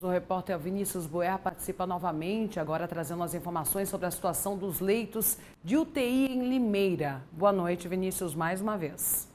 O repórter Vinícius Boer participa novamente, agora trazendo as informações sobre a situação dos leitos de UTI em Limeira. Boa noite, Vinícius, mais uma vez.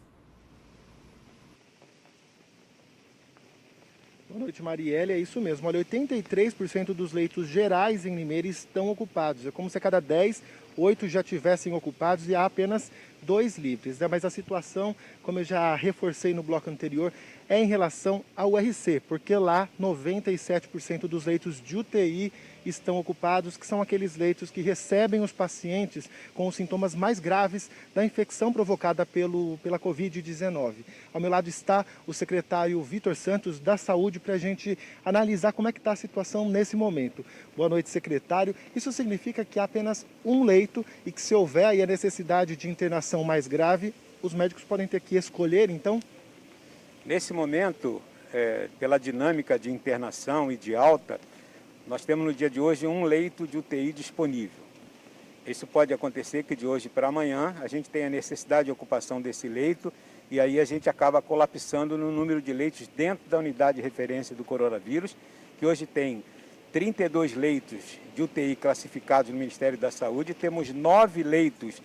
Boa noite, Marielle. É isso mesmo. Olha, 83% dos leitos gerais em Limeira estão ocupados. É como se a cada 10, 8 já tivessem ocupados e há apenas 2 livres. Mas a situação, como eu já reforcei no bloco anterior, é em relação ao URC, porque lá 97% dos leitos de UTI estão ocupados, que são aqueles leitos que recebem os pacientes com os sintomas mais graves da infecção provocada pela Covid-19. Ao meu lado está o secretário Vitor Santos da Saúde para a gente analisar como é que está a situação nesse momento. Boa noite, secretário. Isso significa que há apenas um leito e que, se houver aí a necessidade de internação mais grave, os médicos podem ter que escolher, então? Nesse momento, pela dinâmica de internação e de alta, nós temos no dia de hoje um leito de UTI disponível. Isso pode acontecer que de hoje para amanhã a gente tenha necessidade de ocupação desse leito e aí a gente acaba colapsando no número de leitos dentro da unidade de referência do coronavírus, que hoje tem 32 leitos de UTI classificados no Ministério da Saúde, temos 9 leitos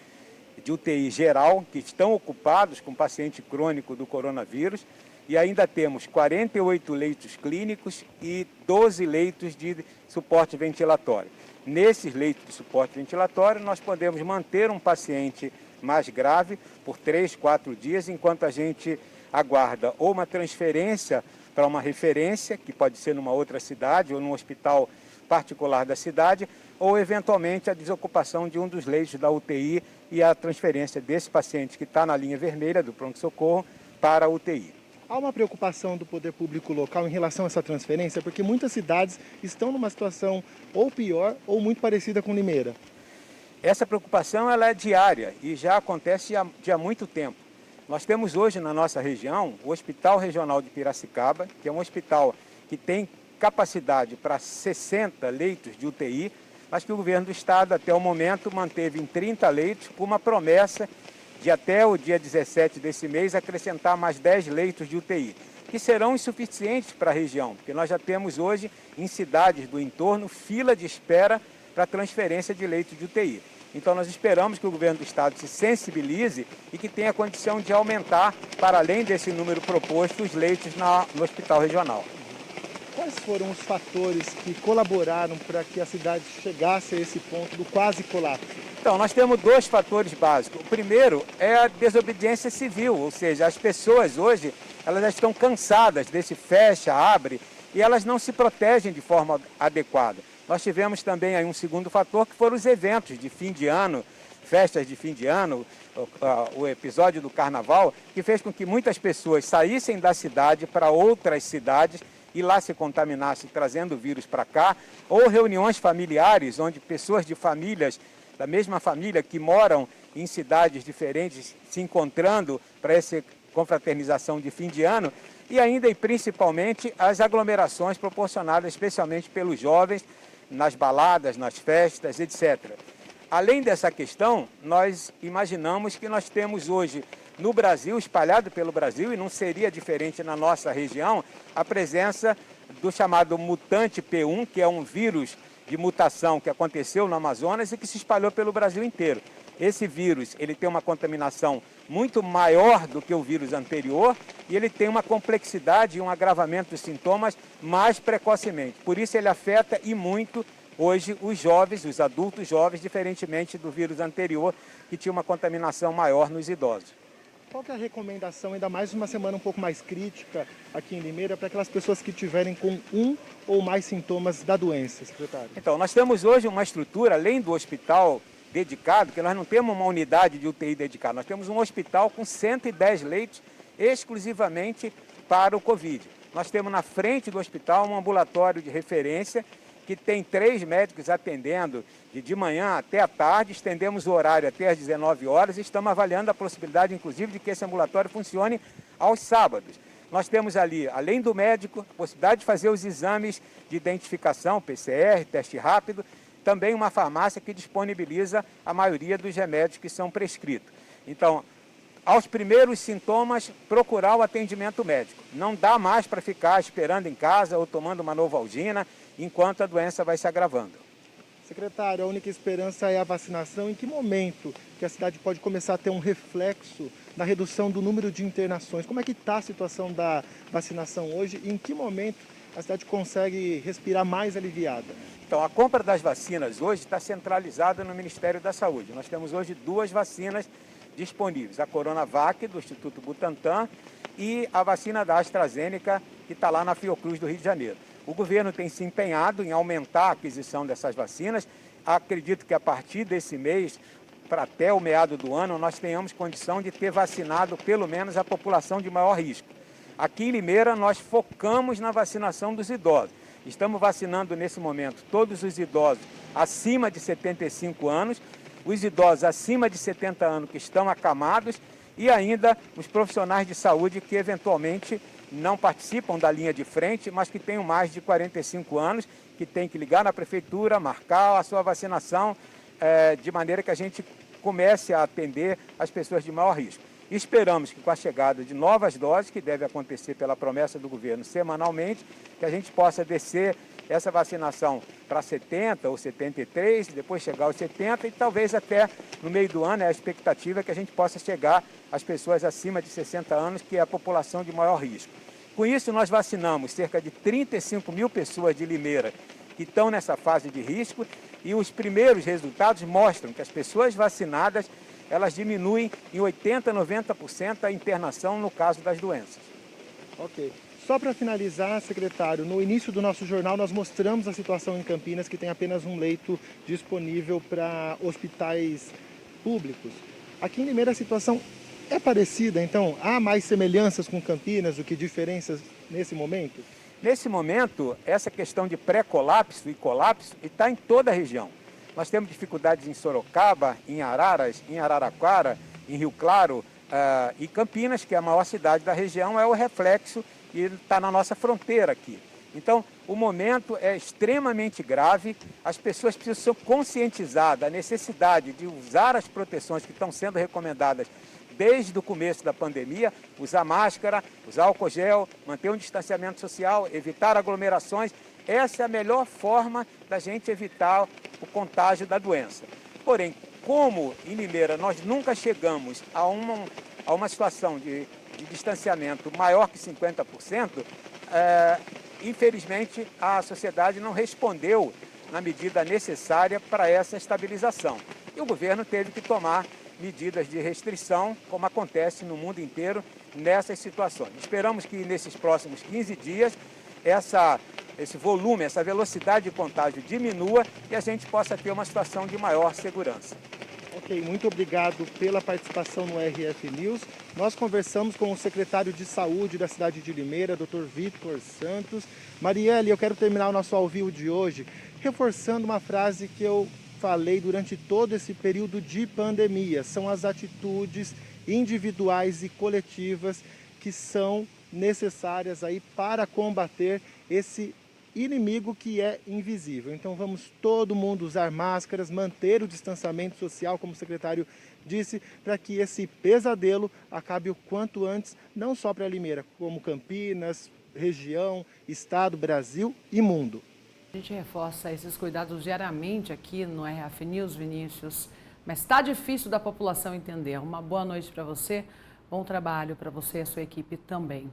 de UTI geral que estão ocupados com paciente crônico do coronavírus e ainda temos 48 leitos clínicos e 12 leitos de suporte ventilatório. Nesses leitos de suporte ventilatório, nós podemos manter um paciente mais grave por 3, 4 dias, enquanto a gente aguarda ou uma transferência para uma referência, que pode ser numa outra cidade ou num hospital particular da cidade, ou eventualmente a desocupação de um dos leitos da UTI e a transferência desse paciente que está na linha vermelha do pronto-socorro para a UTI. Há uma preocupação do poder público local em relação a essa transferência, porque muitas cidades estão numa situação ou pior ou muito parecida com Limeira. Essa preocupação ela é diária e já acontece há muito tempo. Nós temos hoje na nossa região o Hospital Regional de Piracicaba, que é um hospital que tem capacidade para 60 leitos de UTI, mas que o governo do estado até o momento manteve em 30 leitos com uma promessa de até o dia 17 desse mês acrescentar mais 10 leitos de UTI, que serão insuficientes para a região, porque nós já temos hoje em cidades do entorno fila de espera para transferência de leitos de UTI. Então nós esperamos que o governo do estado se sensibilize e que tenha condição de aumentar, para além desse número proposto, os leitos no hospital regional. Quais foram os fatores que colaboraram para que a cidade chegasse a esse ponto do quase colapso? Então, nós temos 2 fatores básicos. O primeiro é a desobediência civil, ou seja, as pessoas hoje elas já estão cansadas desse fecha, abre, e elas não se protegem de forma adequada. Nós tivemos também aí um segundo fator, que foram os eventos de fim de ano, festas de fim de ano, o episódio do carnaval, que fez com que muitas pessoas saíssem da cidade para outras cidades e lá se contaminassem, trazendo o vírus para cá, ou reuniões familiares, onde pessoas de famílias da mesma família que moram em cidades diferentes se encontrando para essa confraternização de fim de ano e ainda e principalmente as aglomerações proporcionadas especialmente pelos jovens nas baladas, nas festas, etc. Além dessa questão, nós imaginamos que nós temos hoje no Brasil, espalhado pelo Brasil, e não seria diferente na nossa região, a presença do chamado mutante P1, que é um vírus de mutação que aconteceu no Amazonas e que se espalhou pelo Brasil inteiro. Esse vírus ele tem uma contaminação muito maior do que o vírus anterior e ele tem uma complexidade e um agravamento dos sintomas mais precocemente. Por isso ele afeta e muito hoje os jovens, os adultos jovens, diferentemente do vírus anterior que tinha uma contaminação maior nos idosos. Qual que é a recomendação, ainda mais uma semana um pouco mais crítica aqui em Limeira, para aquelas pessoas que tiverem com um ou mais sintomas da doença, secretário? Então, nós temos hoje uma estrutura, além do hospital dedicado, que nós não temos uma unidade de UTI dedicada, nós temos um hospital com 110 leitos exclusivamente para o Covid. Nós temos na frente do hospital um ambulatório de referência que tem 3 médicos atendendo de manhã até à tarde, estendemos o horário até às 19 horas e estamos avaliando a possibilidade, inclusive, de que esse ambulatório funcione aos sábados. Nós temos ali, além do médico, a possibilidade de fazer os exames de identificação, PCR, teste rápido, também uma farmácia que disponibiliza a maioria dos remédios que são prescritos. Então, aos primeiros sintomas, procurar o atendimento médico. Não dá mais para ficar esperando em casa ou tomando uma Novalgina enquanto a doença vai se agravando. Secretário, a única esperança é a vacinação. Em que momento que a cidade pode começar a ter um reflexo na redução do número de internações? Como é que está a situação da vacinação hoje e em que momento a cidade consegue respirar mais aliviada? Então, a compra das vacinas hoje está centralizada no Ministério da Saúde. Nós temos hoje 2 vacinas disponíveis, a Coronavac, do Instituto Butantan, e a vacina da AstraZeneca, que está lá na Fiocruz do Rio de Janeiro. O governo tem se empenhado em aumentar a aquisição dessas vacinas. Acredito que a partir desse mês, para até o meado do ano, nós tenhamos condição de ter vacinado pelo menos a população de maior risco. Aqui em Limeira, nós focamos na vacinação dos idosos. Estamos vacinando nesse momento todos os idosos acima de 75 anos, os idosos acima de 70 anos que estão acamados e ainda os profissionais de saúde que eventualmente não participam da linha de frente, mas que tenham mais de 45 anos, que tem que ligar na prefeitura, marcar a sua vacinação, de maneira que a gente comece a atender as pessoas de maior risco. Esperamos que com a chegada de novas doses, que deve acontecer pela promessa do governo semanalmente, que a gente possa descer essa vacinação para 70 ou 73, depois chegar aos 70 e talvez até no meio do ano a expectativa é que a gente possa chegar às pessoas acima de 60 anos, que é a população de maior risco. Com isso, nós vacinamos cerca de 35 mil pessoas de Limeira que estão nessa fase de risco e os primeiros resultados mostram que as pessoas vacinadas elas diminuem em 80% a 90% a internação no caso das doenças. Ok. Só para finalizar, secretário, no início do nosso jornal nós mostramos a situação em Campinas, que tem apenas um leito disponível para hospitais públicos. Aqui em Limeira a situação é parecida, então há mais semelhanças com Campinas do que diferenças nesse momento? Nesse momento, essa questão de pré-colapso e colapso está em toda a região. Nós temos dificuldades em Sorocaba, em Araras, em Araraquara, em Rio Claro e Campinas, que é a maior cidade da região, é o reflexo e está na nossa fronteira aqui. Então, o momento é extremamente grave, as pessoas precisam ser conscientizadas da necessidade de usar as proteções que estão sendo recomendadas desde o começo da pandemia, usar máscara, usar álcool gel, manter um distanciamento social, evitar aglomerações. Essa é a melhor forma da gente evitar o contágio da doença. Porém, como em Limeira nós nunca chegamos a uma situação de distanciamento maior que 50%, infelizmente a sociedade não respondeu na medida necessária para essa estabilização. E o governo teve que tomar medidas de restrição, como acontece no mundo inteiro nessas situações. Esperamos que nesses próximos 15 dias esse volume, essa velocidade de contágio diminua e a gente possa ter uma situação de maior segurança. Ok, muito obrigado pela participação no RF News. Nós conversamos com o secretário de Saúde da cidade de Limeira, Dr. Vitor Santos. Marielle, eu quero terminar o nosso ao vivo de hoje reforçando uma frase que eu falei durante todo esse período de pandemia. São as atitudes individuais e coletivas que são necessárias aí para combater esse inimigo que é invisível. Então vamos todo mundo usar máscaras, manter o distanciamento social, como o secretário disse, para que esse pesadelo acabe o quanto antes, não só para Limeira, como Campinas, região, estado, Brasil e mundo. A gente reforça esses cuidados diariamente aqui no RF News, Vinícius, mas está difícil da população entender. Uma boa noite para você, bom trabalho para você e a sua equipe também.